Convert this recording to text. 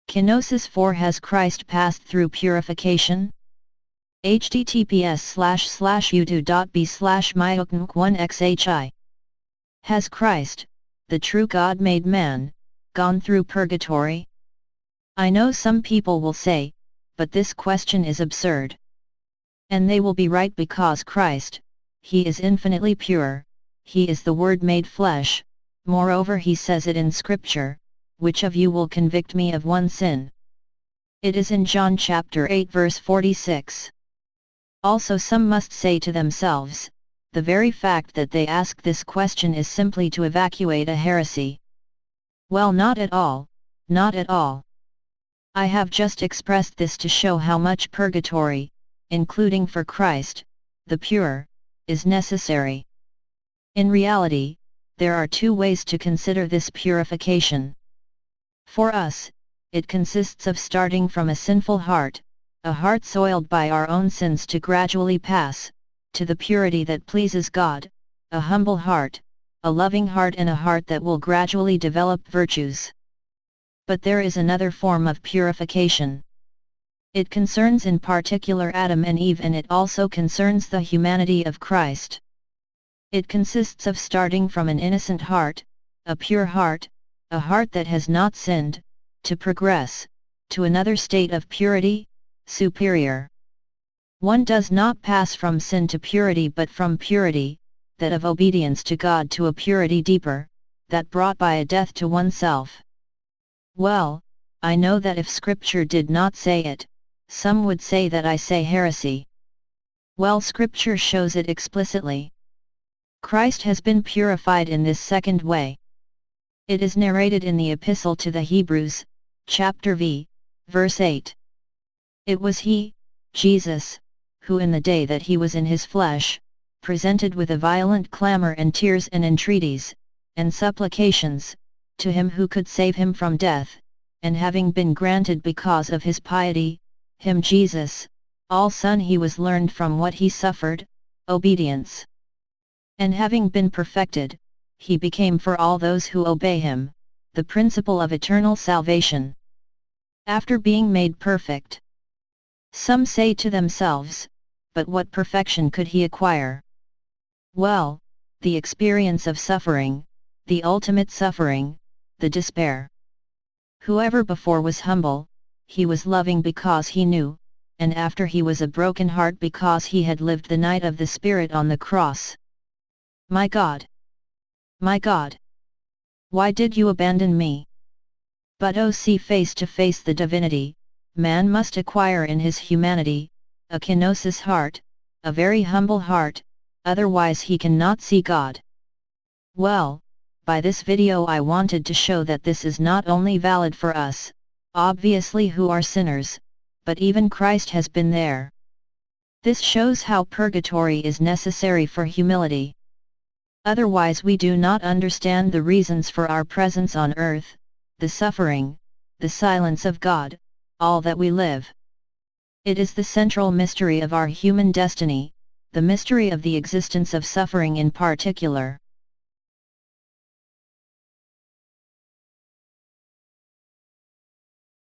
Kenosis 4. Has Christ passed through purification? https://youtube.b/myoknk1xhi. Has Christ, the true God made man, gone through purgatory? I know some people will say, but this question is absurd. And they will be right, because Christ, He is infinitely pure, He is the Word made flesh. Moreover, He says it in Scripture, "Which of you will convict me of one sin?" It is in John chapter 8 verse 46. Also, some must say to themselves, the very fact that they ask this question is simply to evacuate a heresy. Well, not at all, not at all. I have just expressed this to show how much purgatory, including for Christ, the pure, is necessary. In reality, there are two ways to consider this purification. For us, it consists of starting from a sinful heart, a heart soiled by our own sins, to gradually pass to the purity that pleases God, a humble heart, a loving heart, and a heart that will gradually develop virtues. But there is another form of purification. It concerns in particular Adam and Eve, and it also concerns the humanity of Christ. It consists of starting from an innocent heart, a pure heart, a heart that has not sinned, to progress to another state of purity, superior. One does not pass from sin to purity, but from purity, that of obedience to God, to a purity deeper, that brought by a death to oneself. Well, I know that if Scripture did not say it, some would say that I say heresy. Well, Scripture shows it explicitly. Christ has been purified in this second way. It is narrated in the Epistle to the Hebrews, chapter v, verse 8. It was He, Jesus, who in the day that He was in His flesh, presented with a violent clamor and tears and entreaties, and supplications, to Him who could save Him from death, and having been granted because of His piety, Him Jesus, all Son, He was learned from what He suffered, obedience. And having been perfected, He became for all those who obey Him, the principle of eternal salvation. After being made perfect, some say to themselves, but what perfection could He acquire? Well, the experience of suffering, the ultimate suffering, the despair. Whoever before was humble, He was loving because He knew, and after He was a broken heart because He had lived the night of the Spirit on the cross. My God! My God! Why did you abandon me? But oh, see face to face the divinity, man must acquire in his humanity, a kenosis heart, a very humble heart, otherwise he cannot see God. Well, by this video I wanted to show that this is not only valid for us, obviously, who are sinners, but even Christ has been there. This shows how purgatory is necessary for humility. Otherwise we do not understand the reasons for our presence on earth, the suffering, the silence of God, all that we live. It is the central mystery of our human destiny, the mystery of the existence of suffering in particular.